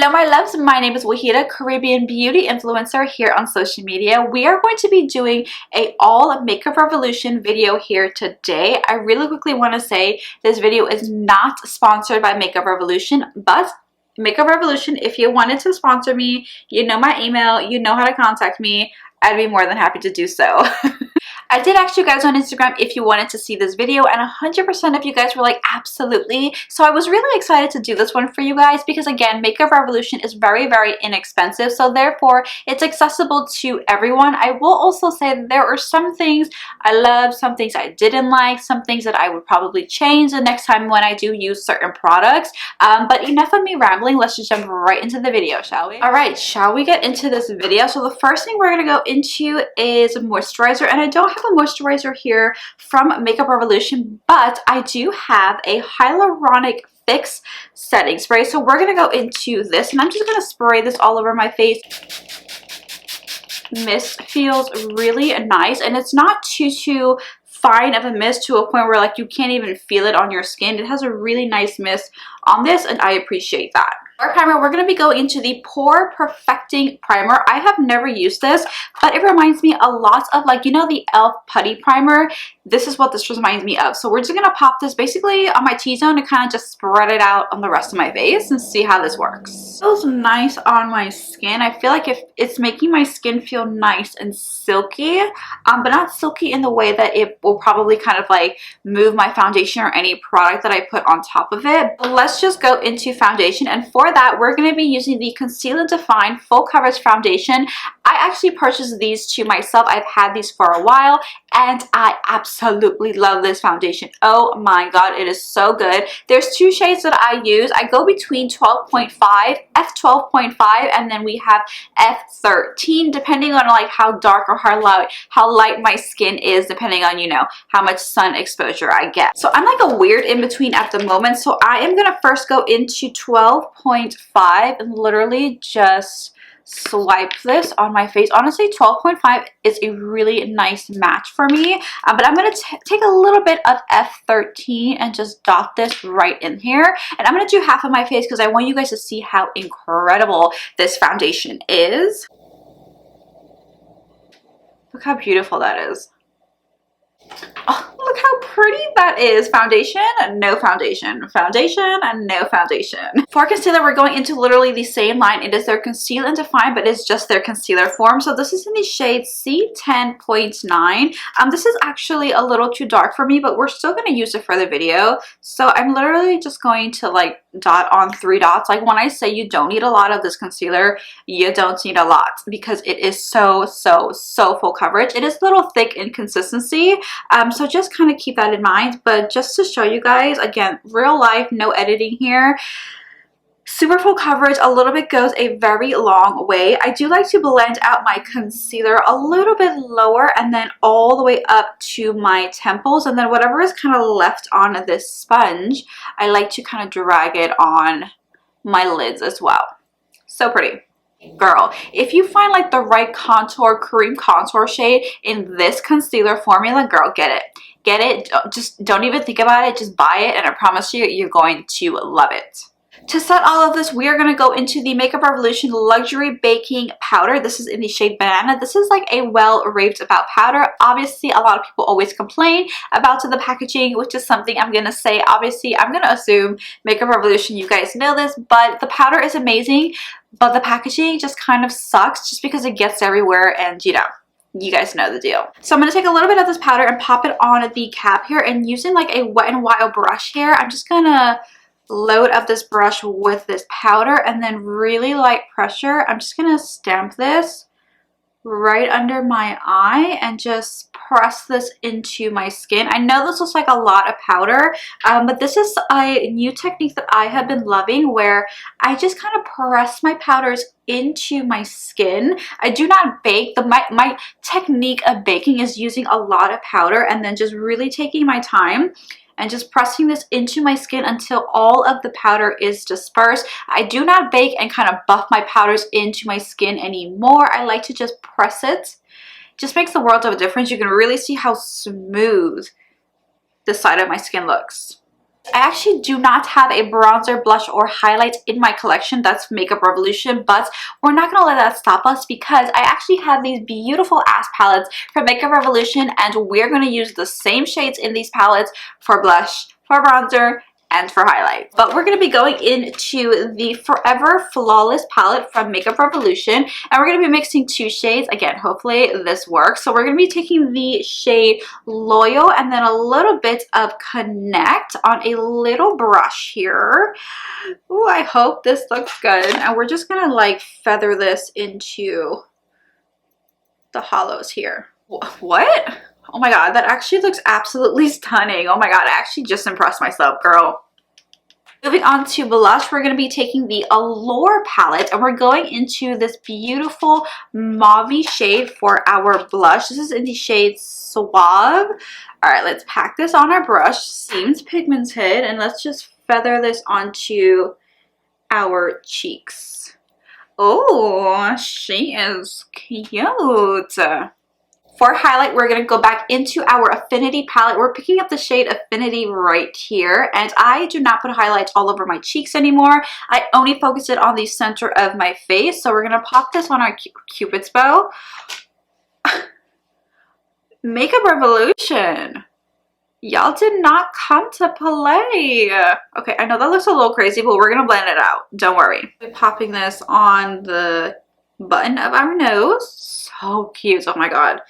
Hello my loves, my name is Waheeda, Caribbean beauty influencer here on social media. We are going to be doing a all makeup revolution video here today. I really quickly want to say this video is not sponsored by Makeup Revolution, but Makeup Revolution, if you wanted to sponsor me, you know my email, you know how to contact me. I'd be more than happy to do so. I did ask you guys on Instagram if you wanted to see this video, and 100% of you guys were like, absolutely. So I was really excited to do this one for you guys because, again, Makeup Revolution is very, very inexpensive. So therefore, it's accessible to everyone. I will also say that there are some things I love, some things I didn't like, some things that I would probably change the next time when I do use certain products. But enough of me rambling. Let's just jump right into the video, shall we? All right, shall we get into this video? So the first thing we're going to go into is moisturizer, and I don't have a moisturizer here from Makeup Revolution, but I do have a Hyaluronic Fix setting spray. So we're going to go into this, and I'm just going to spray this all over my face. Mist feels really nice, and it's not too fine of a mist to a point where like you can't even feel it on your skin. It has a really nice mist on this, and I appreciate that. Our primer, we're going to be going into the Pore Perfecting Primer. I have never used this, but it reminds me a lot of, like, you know, the e.l.f. Putty Primer. This is what this reminds me of. So we're just going to pop this basically on my T-zone and kind of just spread it out on the rest of my face and see how this works. It feels nice on my skin. I feel like if it's making my skin feel nice and silky, but not silky in the way that it will probably kind of like move my foundation or any product that I put on top of it. But let's just go into foundation, and for that we're going to be using the Conceal and Define Full Coverage Foundation. I actually purchased these to myself. I've had these for a while and I absolutely love this foundation. Oh my god, it is so good. There's two shades that I use. I go between 12.5, F12.5, and then we have F13, depending on like how dark or how light my skin is, depending on, you know, how much sun exposure I get. So I'm like a weird in between at the moment. So I am going to first go into 12.5 and literally just swipe this on my face. Honestly, 12.5 is a really nice match for me, but I'm going to take a little bit of F13 and just dot this right in here, and I'm going to do half of my face because I want you guys to see how incredible this foundation is. Look how beautiful that is. Oh, look how pretty that is. Foundation, no foundation. Foundation, and no foundation. For concealer, we're going into literally the same line. It is their Conceal and Define, but it's just their concealer form. So this is in the shade C10.9. This is actually a little too dark for me, but we're still going to use it for the video. So I'm literally just going to like dot on 3 dots. Like when I say you don't need a lot of this concealer, you don't need a lot because it is so full coverage. It is a little thick in consistency. So just kind of keep that in mind. But just to show you guys, again, real life, no editing here. Super full coverage, a little bit goes a very long way. I do like to blend out my concealer a little bit lower and then all the way up to my temples, and then whatever is kind of left on this sponge, I like to kind of drag it on my lids as well. So pretty. Girl, if you find like the right contour, cream contour shade in this concealer formula, girl, get it. Get it. Just don't even think about it. Just buy it, and I promise you, you're going to love it. To set all of this, we are going to go into the Makeup Revolution Luxury Baking Powder. This is in the shade Banana. This is like a well raved about powder. Obviously, a lot of people always complain about the packaging, which is something I'm going to say. Obviously, I'm going to assume Makeup Revolution, you guys know this, but the powder is amazing, but the packaging just kind of sucks just because it gets everywhere, and you know, you guys know the deal. So I'm going to take a little bit of this powder and pop it on the cap here, and using like a Wet n Wild brush here, I'm just going to load up this brush with this powder, and then really light pressure, I'm just going to stamp this right under my eye and just press this into my skin. I know this looks like a lot of powder, but this is a new technique that I have been loving, where I just kind of press my powders into my skin. I do not bake. My technique of baking is using a lot of powder and then just really taking my time and just pressing this into my skin until all of the powder is dispersed. I do not bake and kind of buff my powders into my skin anymore. I like to just press it. Just makes the world of a difference. You can really see how smooth this side of my skin looks. I actually do not have a bronzer, blush, or highlight in my collection. That's Makeup Revolution, but we're not going to let that stop us because I actually have these beautiful ass palettes from Makeup Revolution, and we're going to use the same shades in these palettes for blush, for bronzer, and for highlight. But we're going to be going into the Forever Flawless palette from Makeup Revolution, and we're going to be mixing two shades. Again, hopefully this works. So we're going to be taking the shade Loyal and then a little bit of Connect on a little brush here. Ooh, I hope this looks good. And we're just going to like feather this into the hollows here. What? Oh my god, that actually looks absolutely stunning. Oh my god, I actually just impressed myself, girl. Moving on to blush, we're going to be taking the Allure palette and we're going into this beautiful mauve shade for our blush. This is in the shade Suave. Alright, let's pack this on our brush. Seems pigmented, and let's just feather this onto our cheeks. Oh, she is cute. For highlight, we're going to go back into our Affinity palette. We're picking up the shade Affinity right here. And I do not put highlights all over my cheeks anymore. I only focus it on the center of my face. So we're going to pop this on our Cupid's bow. Makeup Revolution. Y'all did not come to play. Okay, I know that looks a little crazy, but we're going to blend it out. Don't worry. We're popping this on the button of our nose. So cute. Oh my god.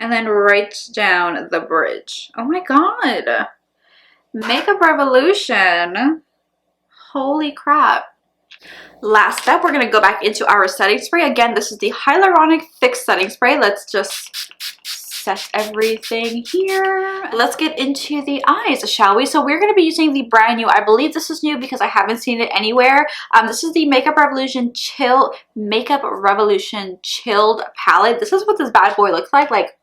And then right down the bridge. Oh my god. Makeup Revolution. Holy crap. Last step, we're going to go back into our setting spray. Again, this is the Hyaluronic Fix Setting Spray. Let's just set everything here. Let's get into the eyes, shall we? So we're going to be using the brand new, I believe this is new because I haven't seen it anywhere. This is the Makeup Revolution Chilled palette. This is what this bad boy looks like. Like,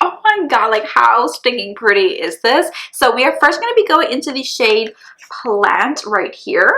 oh my god, like how stinking pretty is this? So we are first going to be going into the shade Plant right here.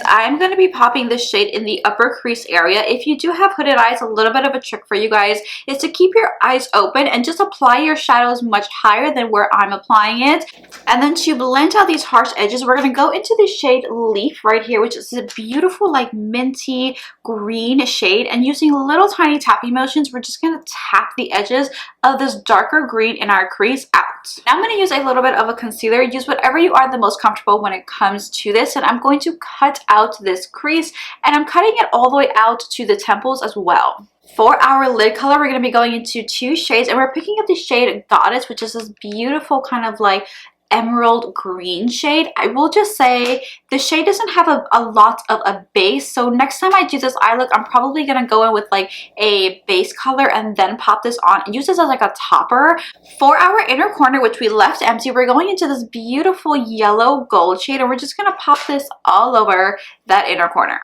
I'm going to be popping this shade in the upper crease area. If you do have hooded eyes, a little bit of a trick for you guys is to keep your eyes open and just apply your shadows much higher than where I'm applying it. And then to blend out these harsh edges, we're going to go into the shade Leaf right here, which is a beautiful like minty green shade. And using little tiny tapping motions, we're just going to tap the edges of this darker green in our crease out. Now I'm going to use a little bit of a concealer. Use whatever you are the most comfortable when it comes to this. And I'm going to cut out this crease, and I'm cutting it all the way out to the temples as well. For our lid color, we're going to be going into two shades, and we're picking up the shade Goddess, which is this beautiful kind of like emerald green shade. I will just say the shade doesn't have a lot of a base, so next time I do this eye look, I'm probably going to go in with like a base color and then pop this on and use this as like a topper. For our inner corner, which we left empty, we're going into this beautiful yellow gold shade, and we're just going to pop this all over that inner corner.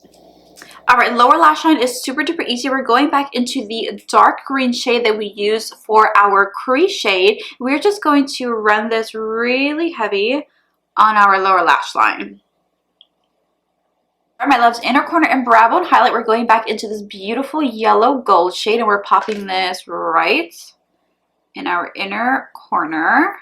Alright, lower lash line is super duper easy. We're going back into the dark green shade that we use for our crease shade. We're just going to run this really heavy on our lower lash line. For my love's inner corner and brow bone highlight, we're going back into this beautiful yellow gold shade, and we're popping this right in our inner corner.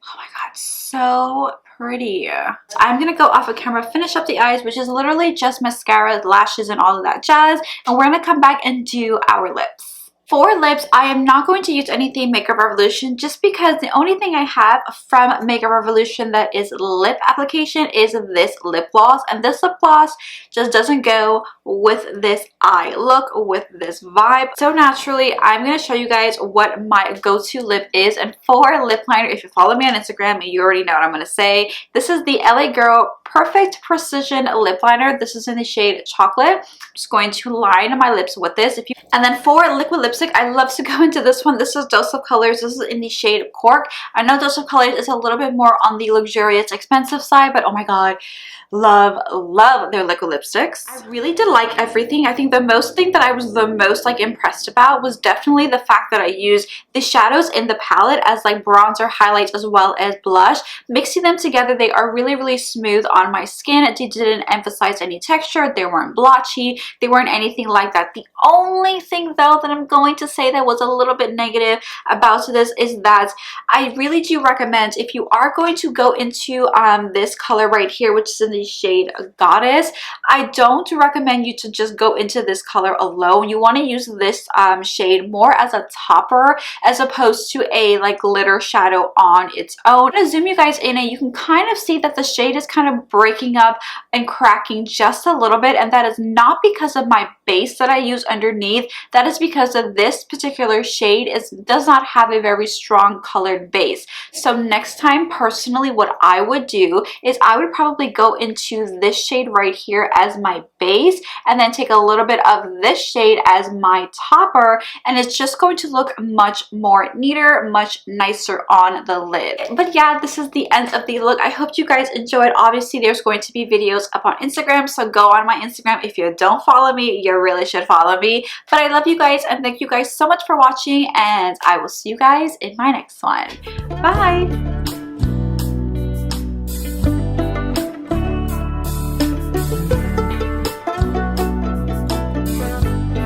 Oh my god, so pretty. So I'm gonna go off of camera, finish up the eyes, which is literally just mascara, lashes, and all of that jazz, and we're gonna come back and do our lips. For lips, I am not going to use anything Makeup Revolution just because the only thing I have from Makeup Revolution that is lip application is this lip gloss, and this lip gloss just doesn't go with this eye look, with this vibe. So naturally, I'm going to show you guys what my go-to lip is, and for lip liner, if you follow me on Instagram, you already know what I'm going to say. This is the LA Girl Perfect Precision Lip Liner. This is in the shade Chocolate. I'm just going to line my lips with this. And then for liquid lipstick, I love to go into this one. This is Dose of Colors. This is in the shade Cork. I know Dose of Colors is a little bit more on the luxurious, expensive side, but oh my god, love their liquid lipsticks. I really did like everything. I think the most thing that I was the most like impressed about was definitely the fact that I used the shadows in the palette as like bronzer, highlights, as well as blush. Mixing them together, they are really smooth on my skin. It didn't emphasize any texture. They weren't blotchy. They weren't anything like that. The only thing though that I'm going going to say that was a little bit negative about this is that I really do recommend, if you are going to go into this color right here, which is in the shade Goddess, I don't recommend you to just go into this color alone. You want to use this shade more as a topper as opposed to a like glitter shadow on its own. I'm going to zoom you guys in and you can kind of see that the shade is kind of breaking up and cracking just a little bit, and that is not because of my base that I use underneath. That is because of this particular shade does not have a very strong colored base. So next time, personally, what I would do is I would probably go into this shade right here as my base and then take a little bit of this shade as my topper, and it's just going to look much more neater, much nicer on the lid. But yeah, this is the end of the look. I hope you guys enjoyed. Obviously, there's going to be videos up on Instagram, so go on my Instagram. If you don't follow me, you really should follow me. But I love you guys and thank you guys so much for watching, and I will see you guys in my next one. Bye!